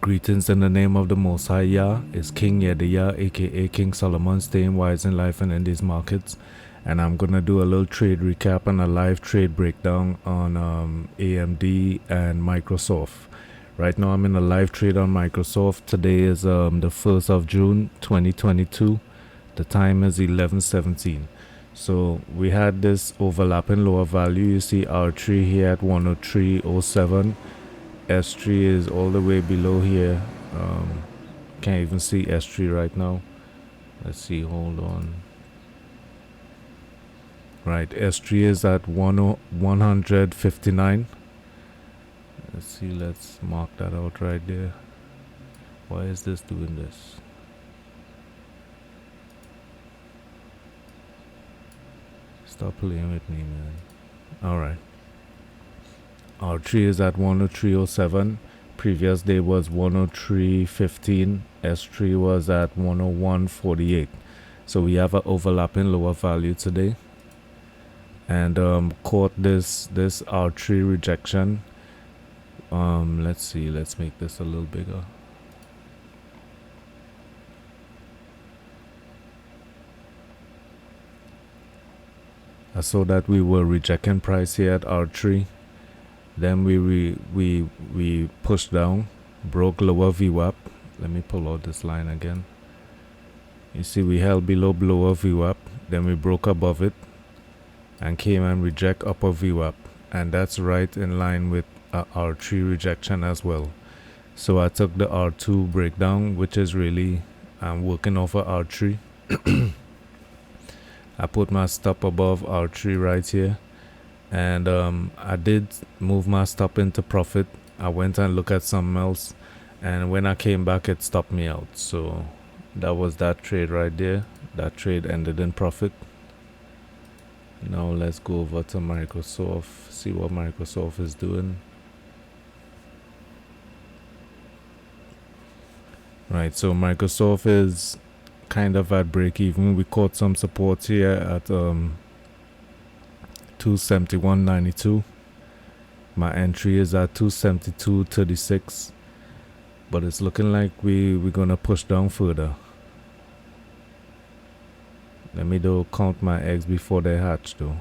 Greetings in the name of the Most High Yah. It's King Yediah, aka King Solomon, staying wise in life and in these markets. And I'm gonna do a little trade recap and a live trade breakdown on AMD and Microsoft. Right now, I'm in a live trade on Microsoft. Today is the 1st of June 2022. The time is 11:17. So we had this overlapping lower value. You see R3 here at 103.07. S3 is all the way below here. Can't even see S3 right now. Let's see, hold on. Right, S3 is at 159. Let's see, let's mark that out right there. Why is this doing this? Stop playing with me, man. Alright. R3 is at 103.07. Previous day was 103.15. S3 was at 101.48. So we have an overlapping lower value today. And caught this R3 rejection. Let's see, let's make this a little bigger. I saw that we were rejecting price here at R3. Then we pushed down, broke lower VWAP. Let me pull out this line again. You see we held below lower VWAP, then we broke above it and came and reject upper VWAP, and that's right in line with R3 rejection as well. So I took the R2 breakdown, which is really I'm working off of R3. I put my stop above R3 right here. And I did move my stop into profit. I went and looked at something else, and when I came back it stopped me out. So that was that trade right there. That trade ended in profit. Now let's go over to Microsoft, see what Microsoft is doing. Right, so Microsoft is kind of at break even. We caught some support here at 271.92. My entry is at 272.36, but it's looking like we're gonna push down further. Let me though count my eggs before they hatch though.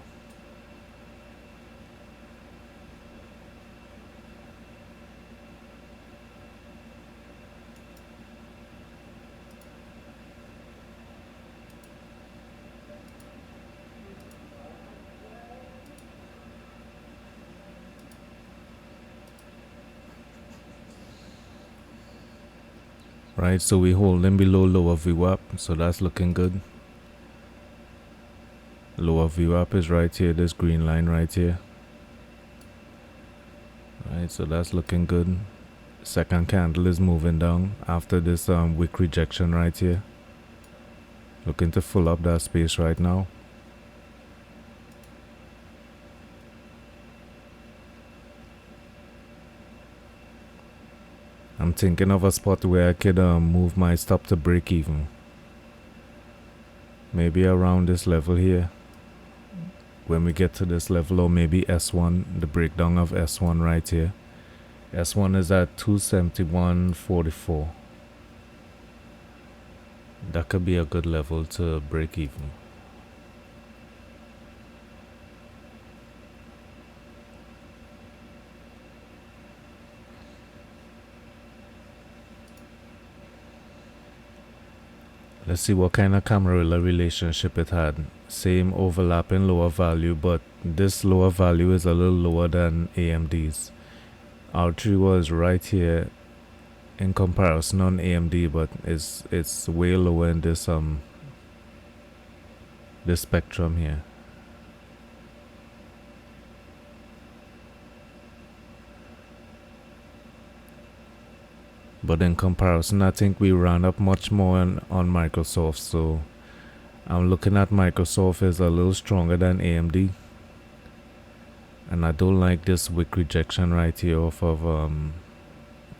Right, so we holding below lower VWAP, so that's looking good. Lower VWAP is right here, this green line right here. Right, so that's looking good. Second candle is moving down after this wick rejection right here. Looking to fill up that space right now. I'm thinking of a spot where I could move my stop to break even. Maybe around this level here. When we get to this level, or maybe S1, the breakdown of S1 right here. S1 is at 271.44. That could be a good level to break even. Let's see what kind of Camarilla relationship it had. Same overlapping lower value, but this lower value is a little lower than AMD's. R3 was right here in comparison on AMD, but it's way lower in this spectrum here. But in comparison, I think we ran up much more on Microsoft. So I'm looking at Microsoft as a little stronger than AMD. And I don't like this wick rejection right here off of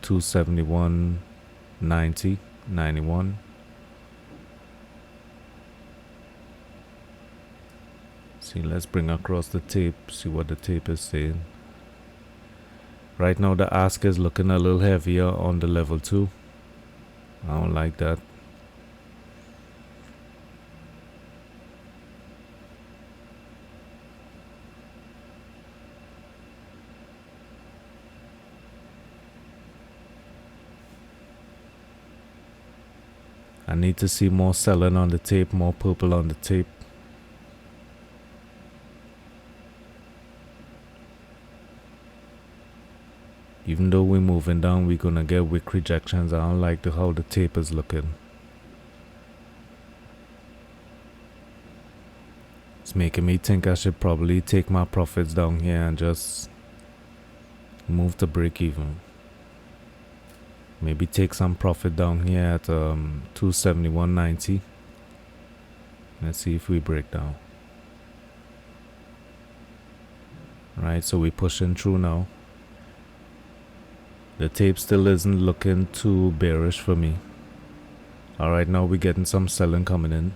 271.90, 91. See, let's bring across the tape, see what the tape is saying. Right now the ask is looking a little heavier on the level 2. I don't like that. I need to see more selling on the tape, more purple on the tape. Even though we're moving down, we're gonna get wick rejections. I don't like how the tape is looking. It's making me think I should probably take my profits down here and just move to break even. Maybe take some profit down here at 271.90. Let's see if we break down. Right, so we're pushing through now. The tape still isn't looking too bearish for me. Alright, now we're getting some selling coming in.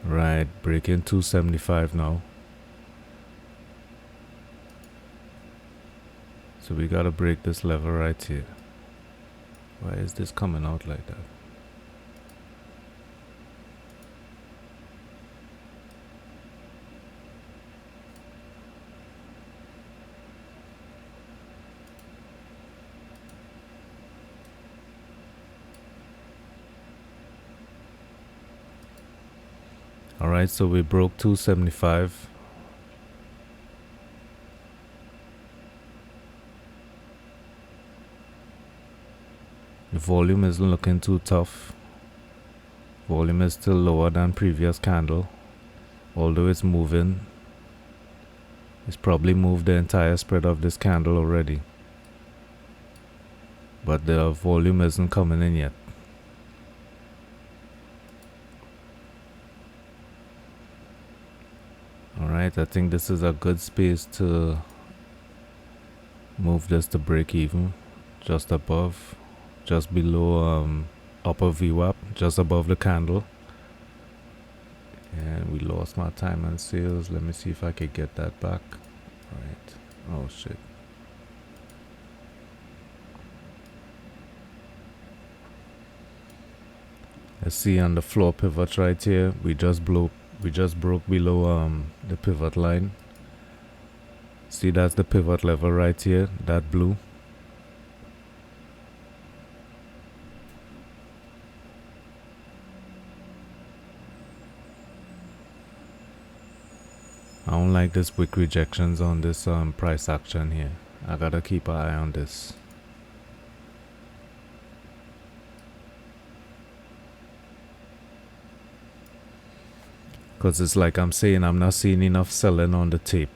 Right, breaking 275 now. So we gotta break this level right here. Why is this coming out like that? Alright, so we broke 275. The volume isn't looking too tough. Volume is still lower than previous candle. Although it's moving. It's probably moved the entire spread of this candle already. But the volume isn't coming in yet. Alright, I think this is a good space to move this to break even. Just above, just below upper VWAP, just above the candle. And we lost my time on sales. Let me see if I could get that back. Alright, oh shit. Let's see on the floor pivot right here. We just broke below the pivot line. See, that's the pivot level right here, that blue. I don't like this wick rejections on this price action here. I gotta keep an eye on this. Because it's like I'm saying, I'm not seeing enough selling on the tape.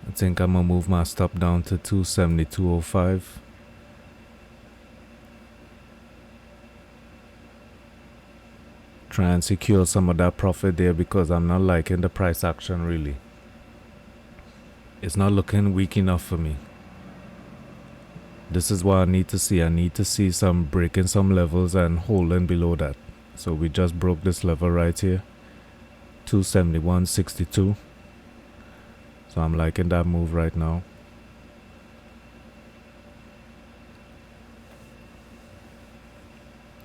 I think I'm gonna move my stop down to 272.05. Try and secure some of that profit there because I'm not liking the price action really. It's not looking weak enough for me. This is what I need to see. I need to see some breaking some levels and holding below that. So we just broke this level right here, 271.62. So I'm liking that move right now.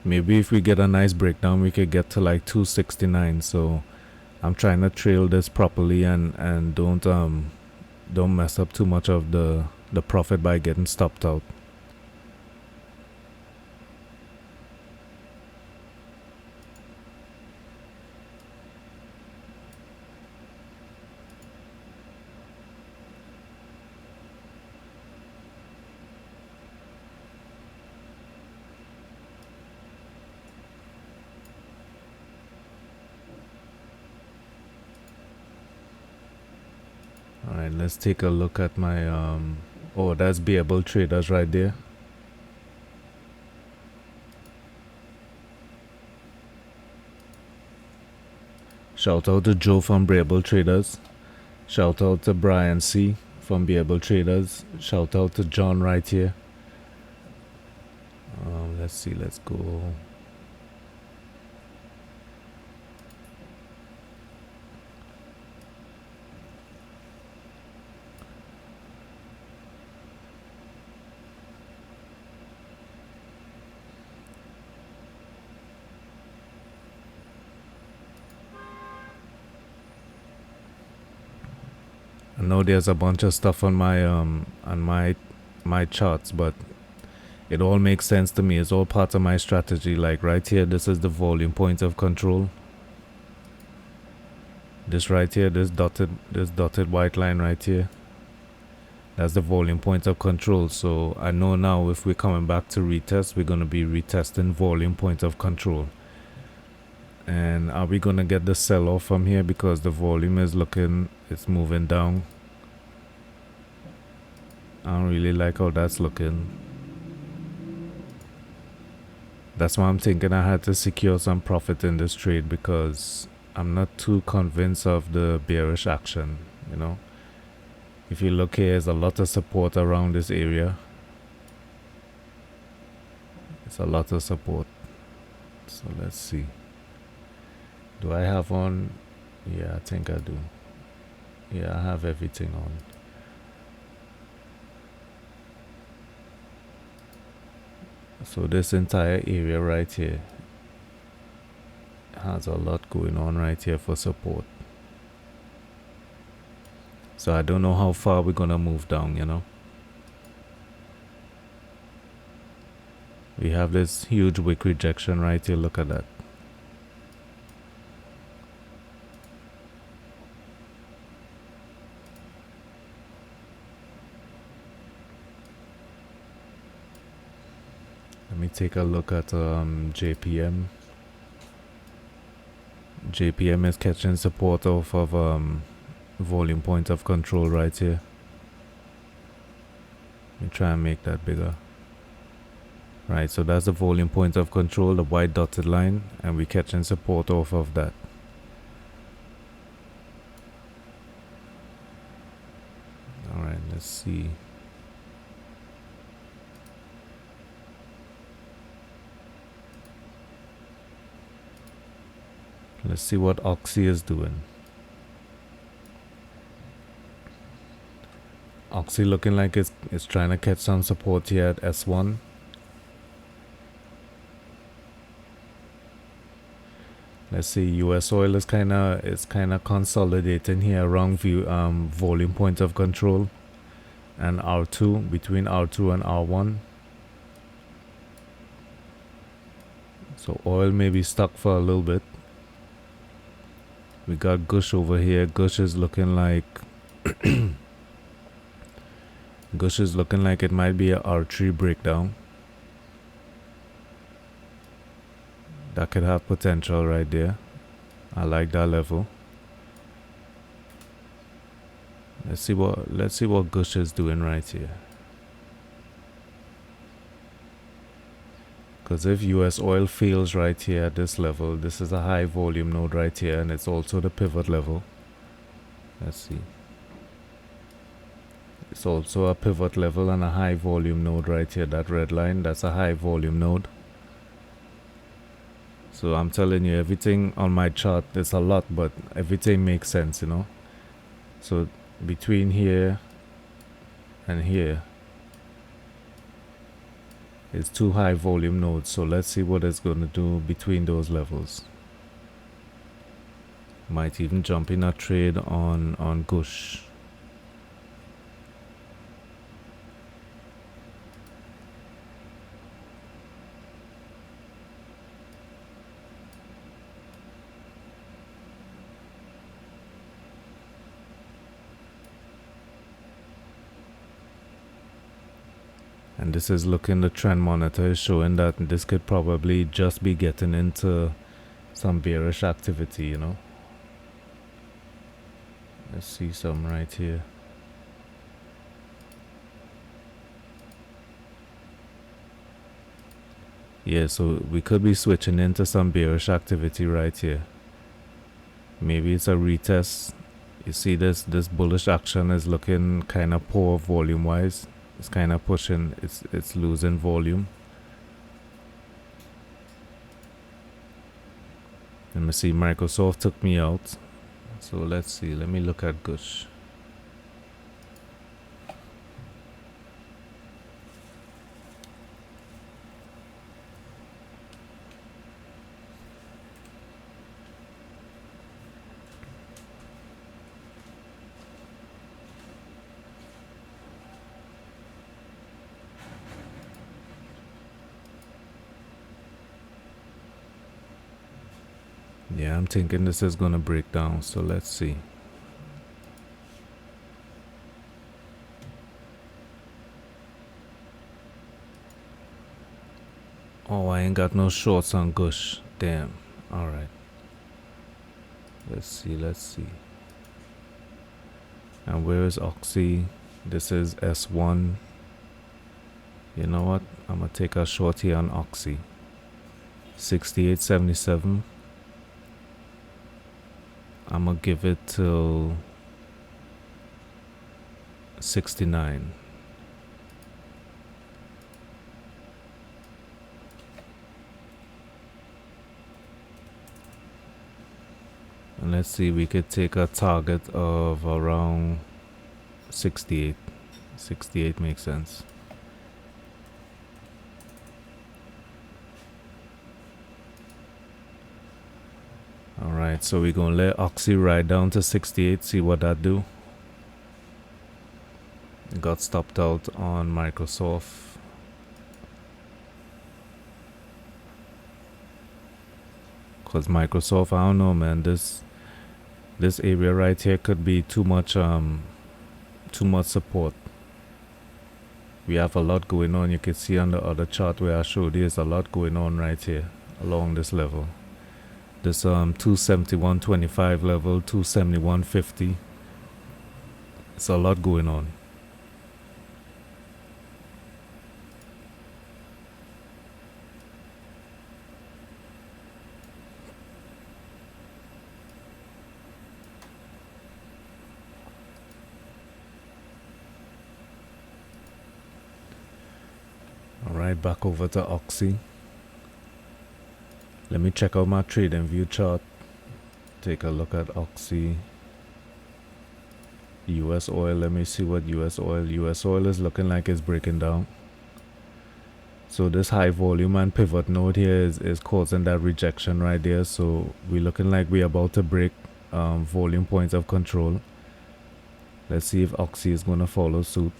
Maybe if we get a nice breakdown, we could get to like 269. So I'm trying to trail this properly and don't mess up too much of the profit by getting stopped out. Alright, let's take a look at my oh, that's Beable Traders right there. Shout out to Joe from Beable Traders. Shout out to Brian C from Beable Traders. Shout out to John right here. Let's see, let's go. I know there's a bunch of stuff on my charts, but it all makes sense to me. It's all part of my strategy. Like right here, this is the volume point of control. This right here, this dotted white line right here, that's the volume point of control. So I know now if we're coming back to retest, we're going to be retesting volume point of control. And are we going to get the sell off from here? Because the volume is it's moving down. I don't really like how that's looking. That's why I'm thinking I had to secure some profit in this trade, because I'm not too convinced of the bearish action, you know. If you look here, there's a lot of support around this area. It's a lot of support. So let's see. Do I have on? Yeah, I think I do. Yeah, I have everything on. So this entire area right here has a lot going on right here for support. So I don't know how far we're gonna move down, you know. We have this huge wick rejection right here. Look at that. Let me take a look at JPM. JPM is catching support off of volume point of control right here. Let me try and make that bigger. Right, so that's the volume point of control, the white dotted line, and we're catching support off of that. Alright, let's see. Let's see what Oxy is doing. Oxy looking like it's trying to catch some support here at S1. Let's see, US oil is kind of consolidating here around volume point of control and R2, between R2 and R1. So oil may be stuck for a little bit. We got Gush over here. Gush is looking like Gush is looking like it might be a R3 breakdown. That could have potential right there. I like that level. Let's see what Gush is doing right here. Because if US oil fails right here at this level, this is a high volume node right here, and it's also the pivot level. Let's see. It's also a pivot level and a high volume node right here. That red line, that's a high volume node. So I'm telling you, everything on my chart, there's a lot, but everything makes sense, you know. So between here and here, it's two high volume nodes. So let's see what it's going to do between those levels. Might even jump in a trade on Gush. And this is looking, the trend monitor is showing that this could probably just be getting into some bearish activity, you know. Let's see some right here. Yeah, so we could be switching into some bearish activity right here. Maybe it's a retest. You see this bullish action is looking kind of poor volume wise. It's kind of pushing, it's losing volume. Let me see, Microsoft took me out. So let's see, let me look at Gush. Yeah, I'm thinking this is gonna break down, so let's see. Oh, I ain't got no shorts on Gush. Damn. Alright. Let's see. And where is Oxy? This is S1. You know what? I'm gonna take a short here on Oxy. 68.77. I'm gonna give it till 69. And let's see, we could take a target of around 68. 68 makes sense. Alright, so we're gonna let Oxy ride down to 68, see what that do. It got stopped out on Microsoft. Cause Microsoft, I don't know, man, this area right here could be too much support. We have a lot going on. You can see on the other chart where I showed you, there's a lot going on right here along this level. This 271.25 level, 271.50. It's a lot going on. Alright, back over to Oxy. Let me check out my trading view chart. Take a look at Oxy. US oil, let me see what US oil is looking like it's breaking down. So this high volume and pivot node here is causing that rejection right there. So we're looking like we're about to break volume points of control. Let's see if Oxy is gonna follow suit.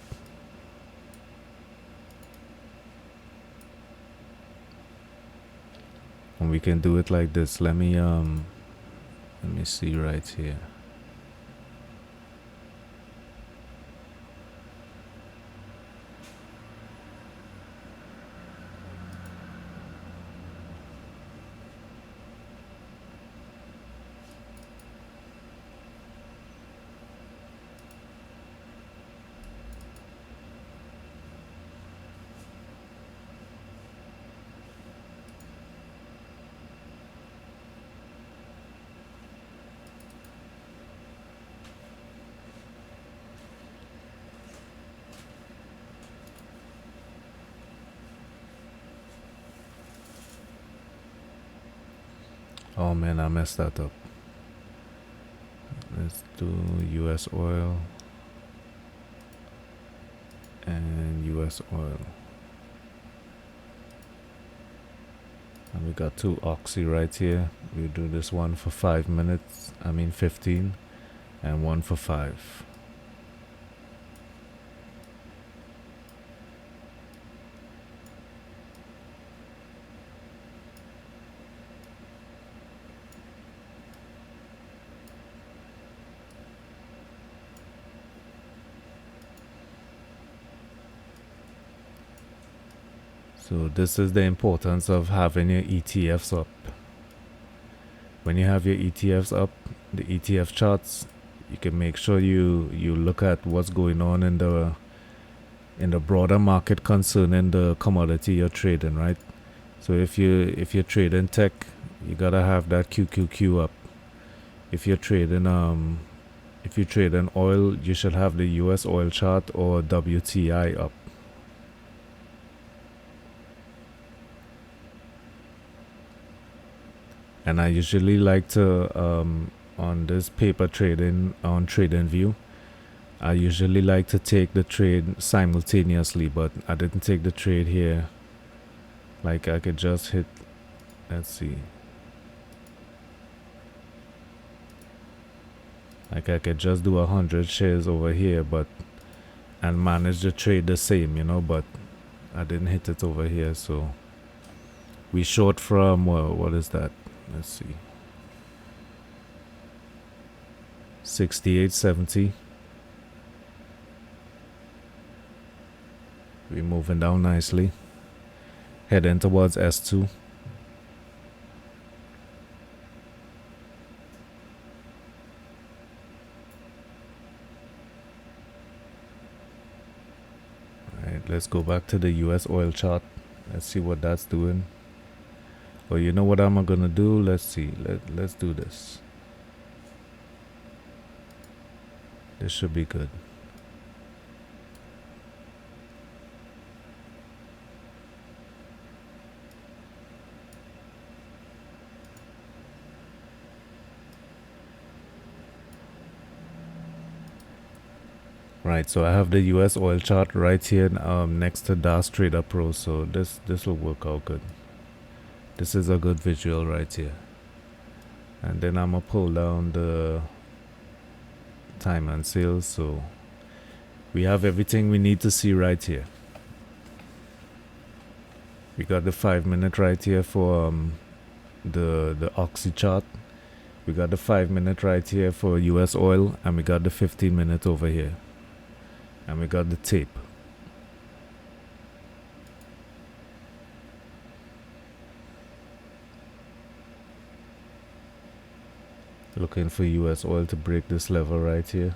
And we can do it like this. Let me see right here. Oh man, I messed that up. Let's do US oil and US oil. And we got two Oxy right here. We'll do this one for 5 minutes, 15, and one for 5. So this is the importance of having your ETFs up. When you have your ETFs up, the ETF charts, you can make sure you look at what's going on in the broader market concerning the commodity you're trading, right? So if you're trading tech, you gotta have that QQQ up. If you're trading oil, you should have the US oil chart or WTI up. And I usually like to on this paper trading on TradingView, I usually like to take the trade simultaneously, but I didn't take the trade here. Like I could just hit, let's see. Like I could just do 100 shares over here, but and manage the trade the same, but I didn't hit it over here, so we short from, well, what is that? Let's see. 68.70. We're moving down nicely. Heading towards S2. Alright, let's go back to the US oil chart. Let's see what that's doing. Oh, you know what I'm gonna do? Let's see. Let's do this. This should be good. Right, so I have the US oil chart right here next to DAS Trader Pro, so this will work out good. This is a good visual right here. And then I'm gonna pull down the time and sales, so we have everything we need to see right here. We got the 5-minute right here for the Oxy chart. We got the 5-minute right here for US oil, and we got the 15-minute over here. And we got the tape. Looking for US oil to break this level right here.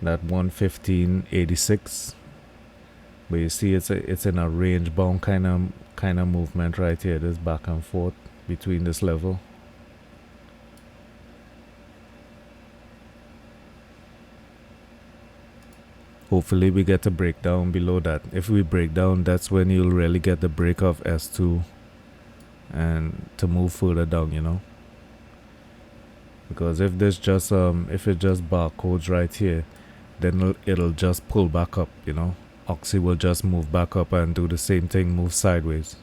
That 115.86. But you see it's in a range bound kind of movement right here. This back and forth between this level. Hopefully we get a breakdown below that. If we break down, that's when you'll really get the break of S2 and to move further down, Because if this just if it just barcodes right here, then it'll just pull back up, Oxy will just move back up and do the same thing, move sideways.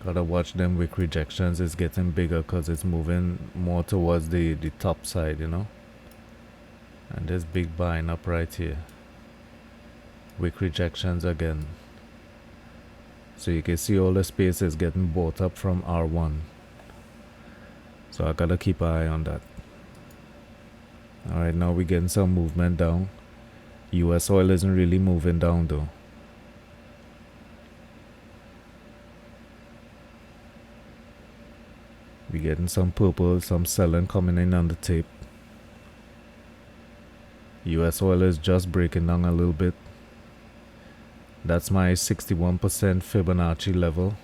Gotta watch them wick rejections. It's getting bigger because it's moving more towards the top side, And this big buying up right here. Wick rejections again. So you can see all the space is getting bought up from R1. So I gotta keep an eye on that. Alright, now we're getting some movement down. US oil isn't really moving down though. We're getting some purple, some selling coming in on the tape. US oil is just breaking down a little bit. That's my 61% Fibonacci level.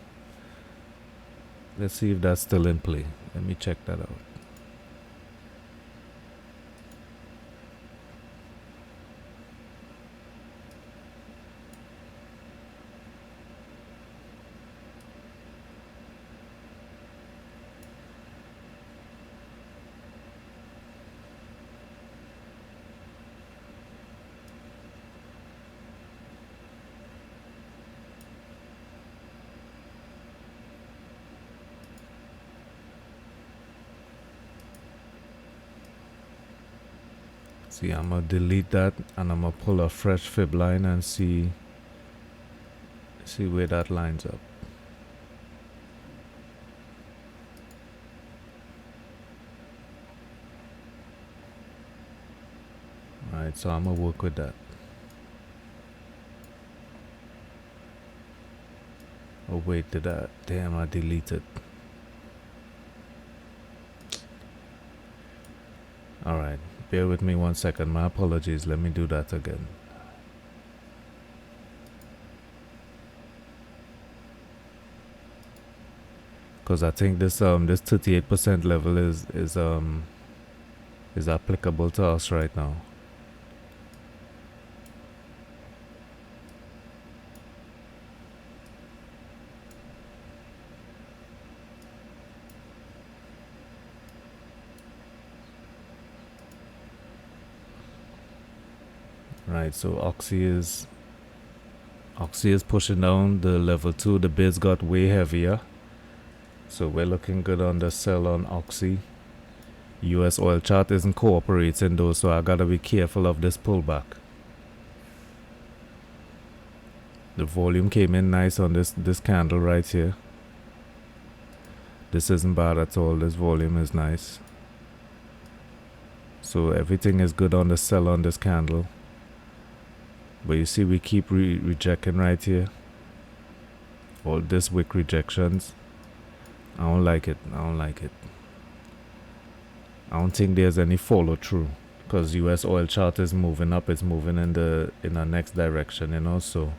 Let's see if that's still in play. Let me check that out. See, I'm gonna delete that and I'm gonna pull a fresh fib line and see where that lines up. Alright, so I'm gonna work with that. Oh wait, did I? Damn, I deleted. Alright, bear with me 1 second. My apologies. Let me do that again. Because I think this 38% level is applicable to us right now. Right, so Oxy is pushing down the level 2. The bids got way heavier. So we're looking good on the sell on Oxy. US oil chart isn't cooperating though, so I gotta be careful of this pullback. The volume came in nice on this candle right here. This isn't bad at all. This volume is nice. So everything is good on the sell on this candle. But you see we keep rejecting right here. All this wick rejections. I don't like it. I don't like it. I don't think there's any follow through. Because US oil chart is moving up. It's moving in the next direction, you know. So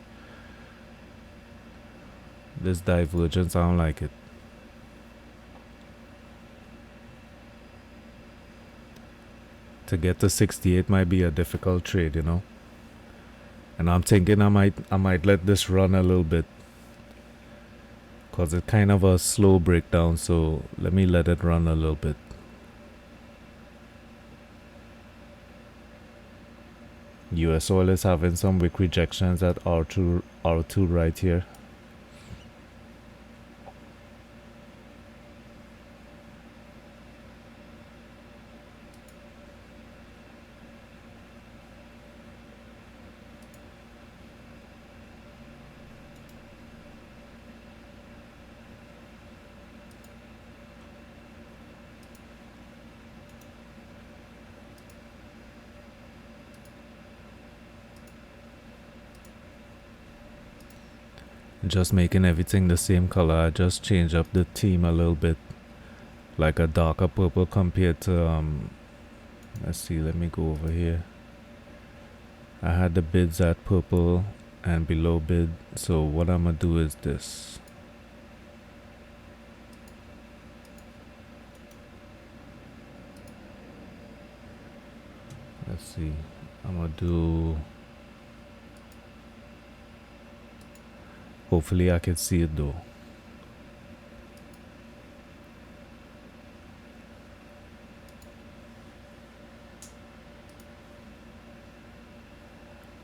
this divergence, I don't like it. To get to 68 might be a difficult trade, you know. And I'm thinking I might let this run a little bit. Because it's kind of a slow breakdown, so let me let it run a little bit. US oil is having some wick rejections at R2 right here. Just making everything the same color. I just changed up the theme a little bit, like a darker purple compared to let's see, let me go over here. I had the bids at purple and below bid, so what I'm gonna do is this. Let's see, I'm gonna do, hopefully I can see it though.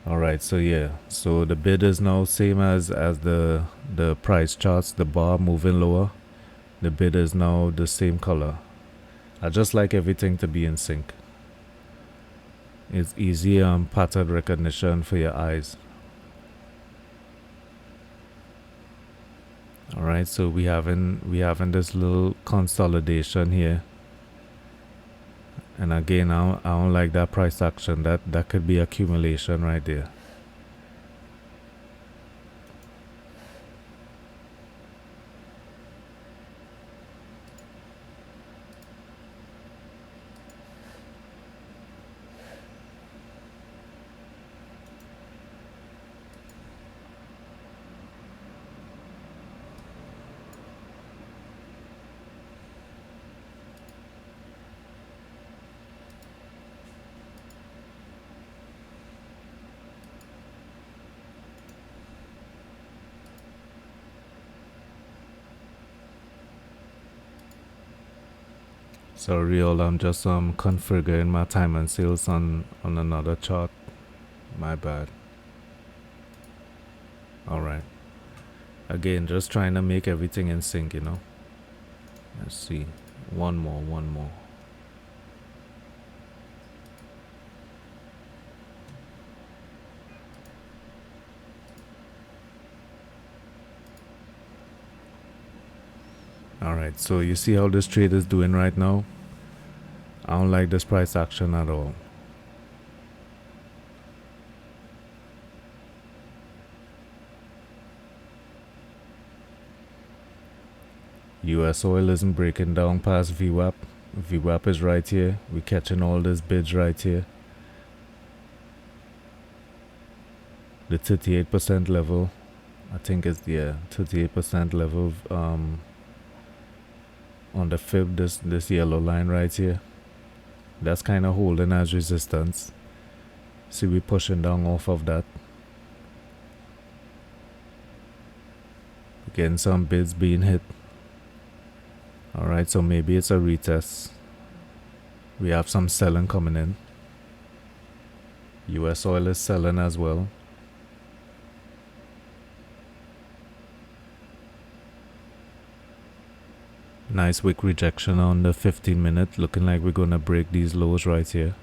Alright, so yeah, so the bid is now same as the price charts, the bar moving lower. The bid is now the same color. I just like everything to be in sync. It's easy pattern recognition for your eyes. Alright, so we having this little consolidation here. And again, I don't like that price action. That could be accumulation right there. Sorry all, I'm just configuring my time and sales on another chart. My bad. Alright. Again, just trying to make everything in sync, you know. Let's see. One more. Alright, so you see how this trade is doing right now? I don't like this price action at all. US oil isn't breaking down past VWAP. VWAP is right here. We're catching all these bids right here. The 38% level, I think it's the 38% level on the fib, this yellow line right here. That's kind of holding as resistance. See, we're pushing down off of that. Getting some bids being hit. Alright, so maybe it's a retest. We have some selling coming in. US oil is selling as well. Nice wick rejection on the 15 minute. Looking like we're gonna break these lows right here.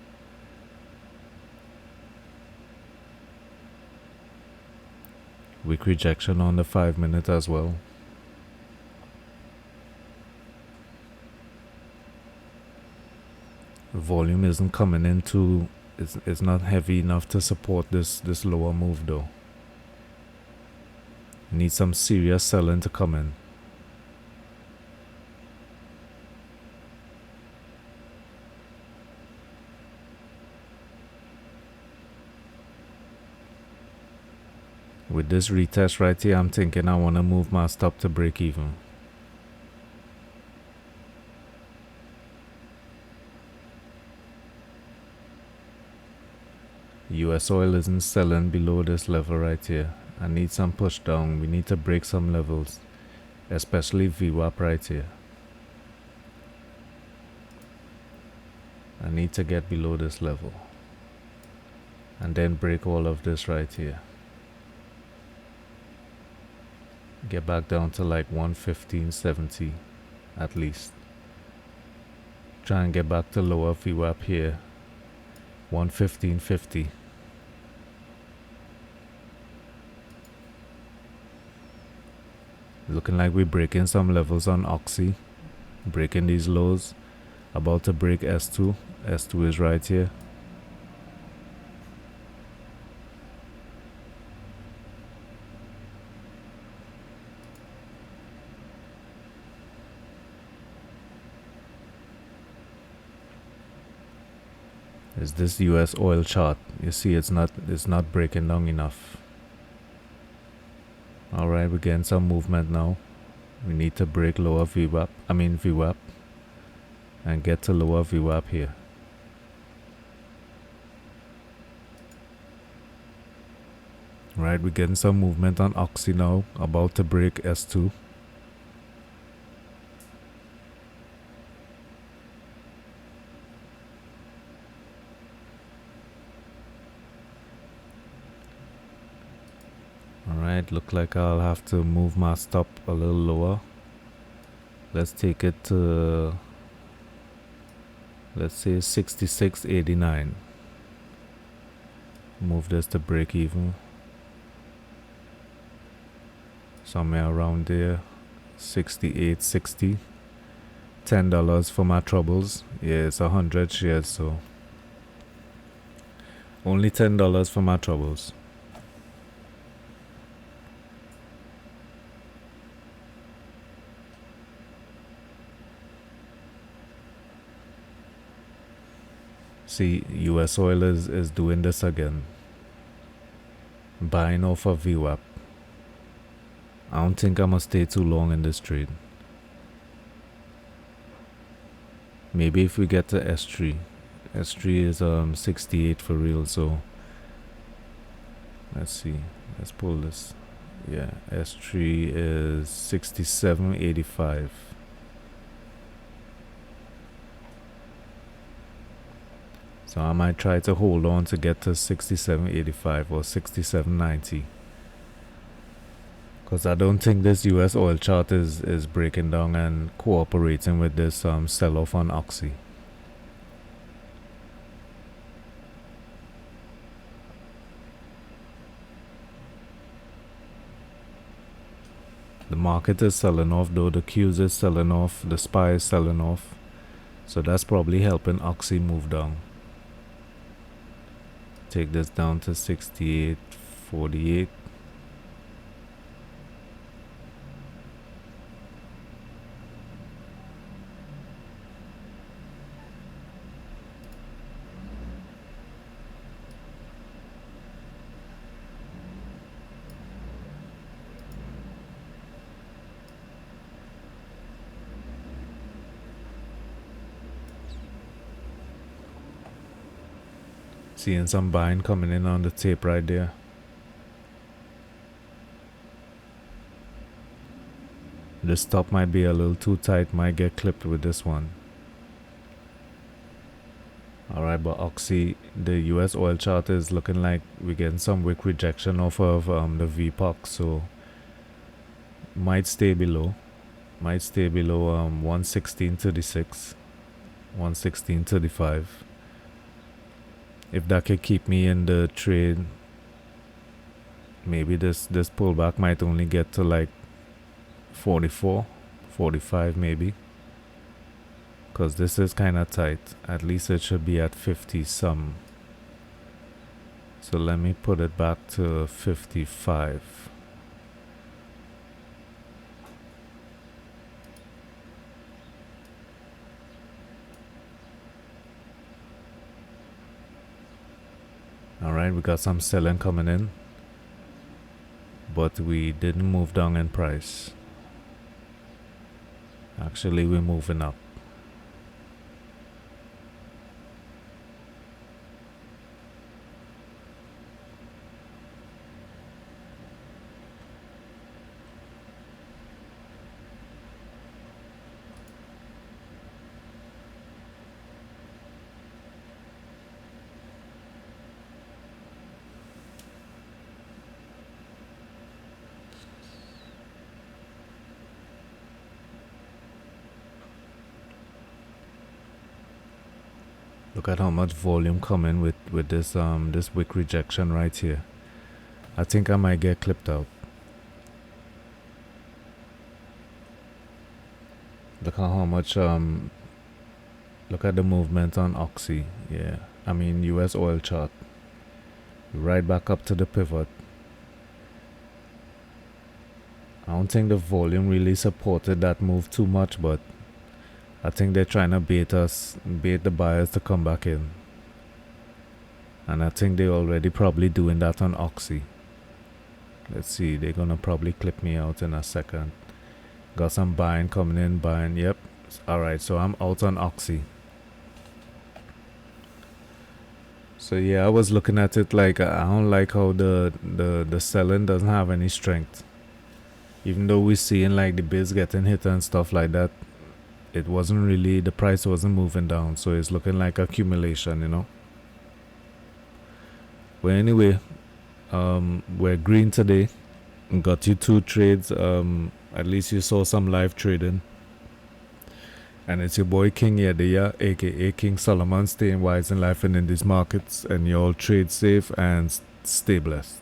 Wick rejection on the 5 minute as well. Volume isn't coming into, it's not heavy enough to support this lower move though. Need some serious selling to come in. With this retest right here, I'm thinking I want to move my stop to break even. US oil isn't selling below this level right here. I need some push down. We need to break some levels, especially VWAP right here. I need to get below this level and then break all of this right here. Get back down to like 115.70 at least. Try and get back to lower VWAP here. 115.50. Looking like we're breaking some levels on Oxy. Breaking these lows. About to break S2. S2 is right here. Is this US oil chart? You see it's not breaking down enough. Alright, we're getting some movement now. We need to break lower VWAP and get to lower VWAP here. Right, we're getting some movement on Oxy now, about to break S2. Alright, look like I'll have to move my stop a little lower. Let's take it to, let's say 66.89. Move this to break even. Somewhere around there. 68.60. $10 for my troubles. Yeah, it's 100 shares, so only $10 for my troubles. See, US oil is doing this again. Buying off of VWAP. I don't think I'm gonna stay too long in this trade. Maybe if we get to S3. S3 is 68 for real, so let's see. Let's pull this. Yeah, S3 is 67.85. So I might try to hold on to get to 67.85 or 67.90. Because I don't think this US oil chart is breaking down and cooperating with this sell-off on Oxy. The market is selling off though, the Qs is selling off, the SPY is selling off. So that's probably helping Oxy move down. Take this down to 68.48. Seeing some buying coming in on the tape right there. This top might be a little too tight, might get clipped with this one. Alright, but Oxy, the US oil chart is looking like we're getting some wick rejection off of the VPOC, so might stay below. Might stay below 116.36, 116.35. If that could keep me in the trade, maybe this pullback might only get to like 44, 45 maybe. Because this is kind of tight. At least it should be at 50 some. So let me put it back to 55. Alright, we got some selling coming in, but we didn't move down in price. Actually, we're moving up. Look at how much volume coming with this this wick rejection right here. I think I might get clipped out. Look at how much look at the movement on Oxy. Yeah, I mean US oil chart. Right back up to the pivot. I don't think the volume really supported that move too much, but I think they're trying to bait the buyers to come back in. And I think they're already probably doing that on Oxy. Let's see, they're gonna probably clip me out in a second. Got some buying coming in, buying, yep. Alright, so I'm out on Oxy. So yeah, I was looking at it like I don't like how the selling doesn't have any strength. Even though we're seeing like the bids getting hit and stuff like that, it wasn't really, the price wasn't moving down, so it's looking like accumulation, you know. Well, anyway, we're green today. Got you 2 trades. At least you saw some live trading. And it's your boy King Yedeya, aka King Solomon, staying wise in life and in these markets. And you all trade safe and stay blessed.